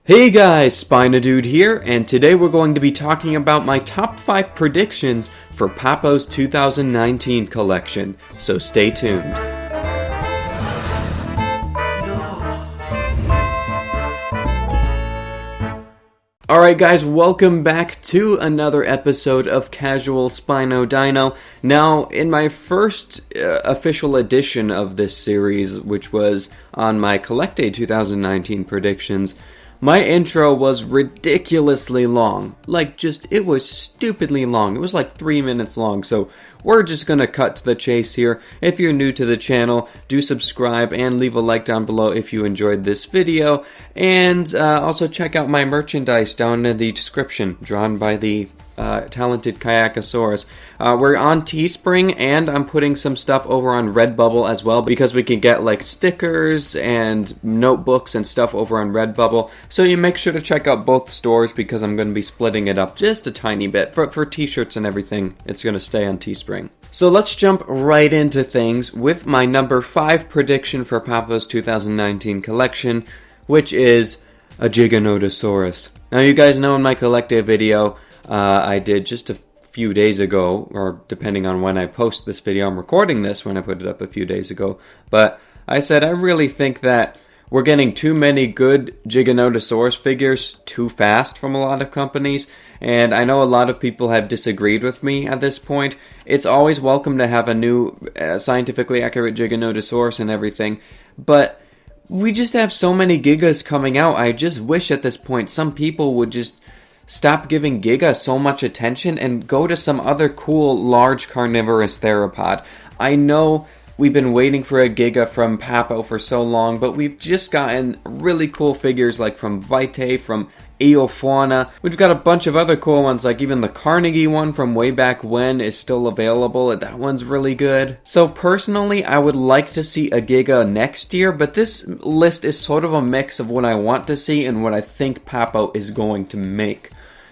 Hey guys, SpinoDude here, and today we're going to be talking about my top 5 predictions for Papo's 2019 collection, so stay tuned. Alright guys, welcome back to another episode of Casual SpinoDino. Now, in my first official edition of this series, which was on my Collect Day 2019 predictions, my intro was ridiculously long. It was stupidly long. It was like 3 minutes long, so we're just gonna cut to the chase here. If you're new to the channel, do subscribe and leave a like down below if you enjoyed this video. And also check out my merchandise down in the description, drawn by the talented Giganotosaurus. We're on Teespring, and I'm putting some stuff over on Redbubble as well, because we can get like stickers and notebooks and stuff over on Redbubble. So you make sure to check out both stores, because I'm going to be splitting it up just a tiny bit. For t-shirts and everything, it's going to stay on Teespring. So let's jump right into things with my number 5 prediction for Papo's 2019 collection, which is a Giganotosaurus. Now you guys know in my Collect Day video, I did just a few days ago, or depending on when I post this video, I'm recording this when I put it up a few days ago, but I said I really think that we're getting too many good Giganotosaurus figures too fast from a lot of companies, and I know a lot of people have disagreed with me at this point. It's always welcome to have a new scientifically accurate Giganotosaurus and everything, but we just have so many Gigas coming out. I just wish at this point some people would just stop giving Giga so much attention and go to some other cool large carnivorous theropod. I know we've been waiting for a Giga from Papo for so long, but we've just gotten really cool figures like from Vitae, from Eofauna. We've got a bunch of other cool ones, like even the Carnegie one from way back when is still available. That one's really good. So personally, I would like to see a Giga next year, but this list is sort of a mix of what I want to see and what I think Papo is going to make.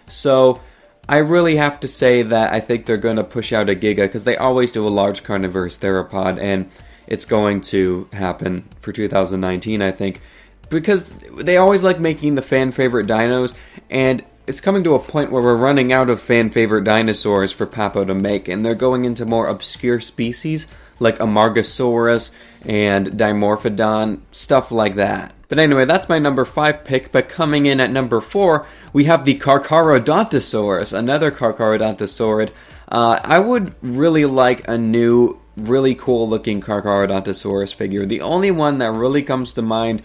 So I really have to say that I think they're going to push out a Giga, because they always do a large carnivorous theropod, and it's going to happen for 2019, I think, because they always like making the fan favorite dinos, and it's coming to a point where we're running out of fan favorite dinosaurs for Papo to make, and they're going into more obscure species like Amargasaurus and Dimorphodon, stuff like that. But anyway, that's my number 5 pick, but coming in at number 4, we have the Carcharodontosaurus, another Carcharodontosaurid. I would really like a new, really cool looking Carcharodontosaurus figure. The only one that really comes to mind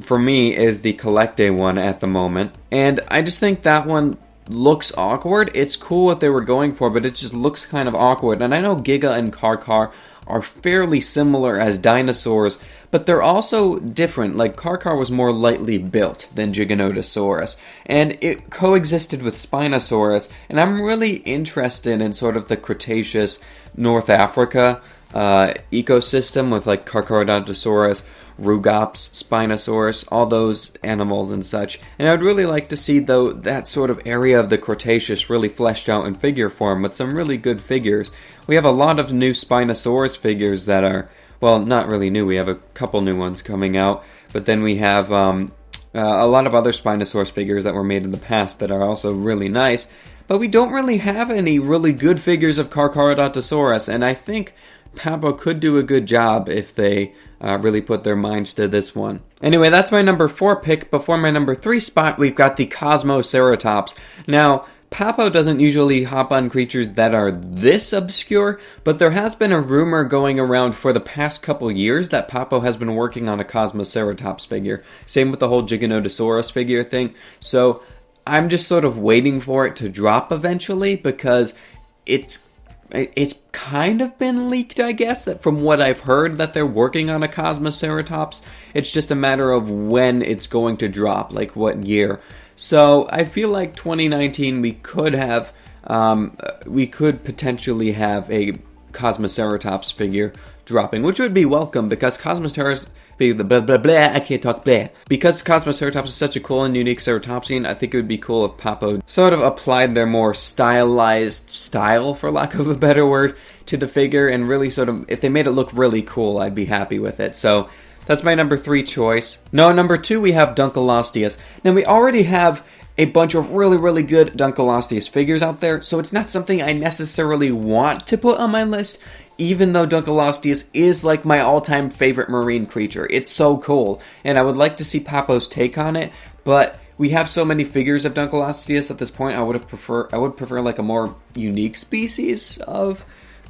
for me is the Collect Day one at the moment, and I just think that one looks awkward. It's cool what they were going for, but it just looks kind of awkward. And I know Giga and Carchar are fairly similar as dinosaurs, but they're also different. Like, Carchar was more lightly built than Giganotosaurus, and it coexisted with Spinosaurus, and I'm really interested in sort of the Cretaceous North Africa ecosystem with like Carcharodontosaurus, Rugops, Spinosaurus, all those animals and such. And I'd really like to see, though, that sort of area of the Cretaceous really fleshed out in figure form with some really good figures. We have a lot of new Spinosaurus figures that are, well, not really new. We have a couple new ones coming out, but then we have a lot of other Spinosaurus figures that were made in the past that are also really nice. But we don't really have any really good figures of Carcharodontosaurus, and I think Papo could do a good job if they really put their minds to this one. Anyway, that's my number 4 pick. Before my number 3 spot, we've got the Kosmoceratops. Now, Papo doesn't usually hop on creatures that are this obscure, but there has been a rumor going around for the past couple years that Papo has been working on a Kosmoceratops figure. Same with the whole Giganotosaurus figure thing. So I'm just sort of waiting for it to drop eventually, because it's kind of been leaked, I guess, that from what I've heard, that they're working on a Kosmoceratops. It's just a matter of when it's going to drop, like what year. So I feel like 2019 we could potentially have a Kosmoceratops figure dropping, which would be welcome, because Kosmoceratops Because Kosmoceratops is such a cool and unique ceratopsian, I think it would be cool if Papo sort of applied their more stylized style, for lack of a better word, to the figure, and really sort of, if they made it look really cool, I'd be happy with it. So That's my number 3 choice. Now, number 2, we have Dunkleosteus. Now, we already have a bunch of really good Dunkleosteus figures out there, so it's not something I necessarily want to put on my list, even though Dunkleosteus is like my all-time favorite marine creature. It's so cool, and I would like to see Papo's take on it, but we have so many figures of Dunkleosteus at this point, I would prefer like a more unique species of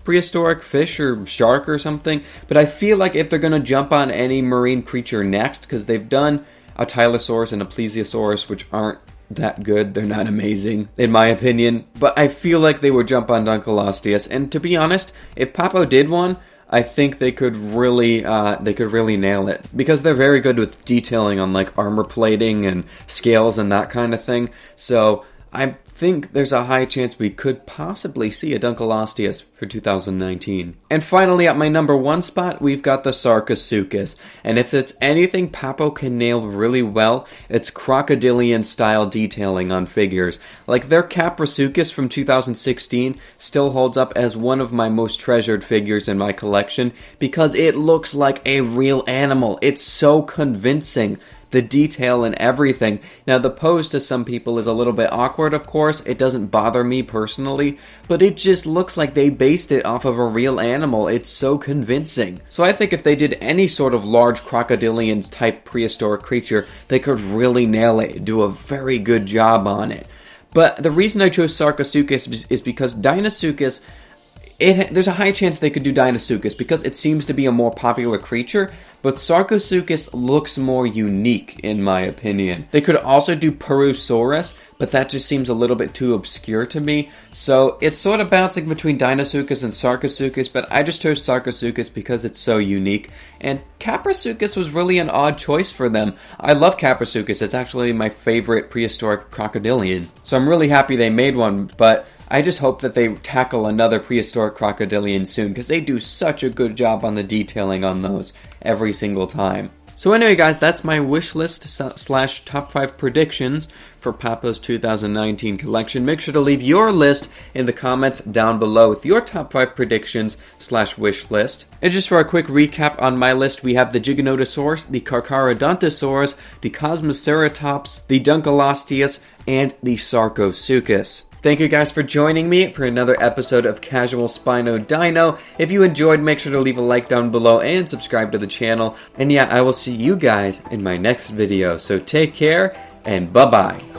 prehistoric fish or shark or something. But I feel like if they're going to jump on any marine creature next, because they've done a Tylosaurus and a Plesiosaurus, which aren't that good, they're not amazing in my opinion, but I feel like they would jump on Dunkleosteus. And to be honest, if Papo did one, I think they could really nail it, because they're very good with detailing on like armor plating and scales and that kind of thing. So I think there's a high chance we could possibly see a Dunkleosteus for 2019. And finally, at my number 1 spot, we've got the Sarcosuchus. And if it's anything Papo can nail really well, it's crocodilian style detailing on figures. Like their Caprasuchus from 2016 still holds up as one of my most treasured figures in my collection, because it looks like a real animal. It's so convincing. The detail and everything. Now, the pose to some people is a little bit awkward, of course. It doesn't bother me personally, but it just looks like they based it off of a real animal. It's so convincing. So I think if they did any sort of large crocodilian type prehistoric creature, they could really nail it, do a very good job on it. But the reason I chose Sarcosuchus is because Deinosuchus, there's a high chance they could do Deinosuchus because it seems to be a more popular creature, but Sarcosuchus looks more unique in my opinion. They could also do Purosaurus, but that just seems a little bit too obscure to me. So it's sort of bouncing between Deinosuchus and Sarcosuchus, but I just chose Sarcosuchus because it's so unique. And Caprasuchus was really an odd choice for them. I love Caprasuchus. It's actually my favorite prehistoric crocodilian. So I'm really happy they made one, but I just hope that they tackle another prehistoric crocodilian soon, because they do such a good job on the detailing on those every single time. So anyway, guys, that's my wish list / top 5 predictions for Papo's 2019 collection. Make sure to leave your list in the comments down below with your top 5 predictions / wish list. And just for a quick recap on my list, we have the Giganotosaurus, the Carcharodontosaurus, the Kosmoceratops, the Dunkleosteus, and the Sarcosuchus. Thank you guys for joining me for another episode of Casual SpinoDino. If you enjoyed, make sure to leave a like down below and subscribe to the channel. And yeah, I will see you guys in my next video. So take care and bye-bye.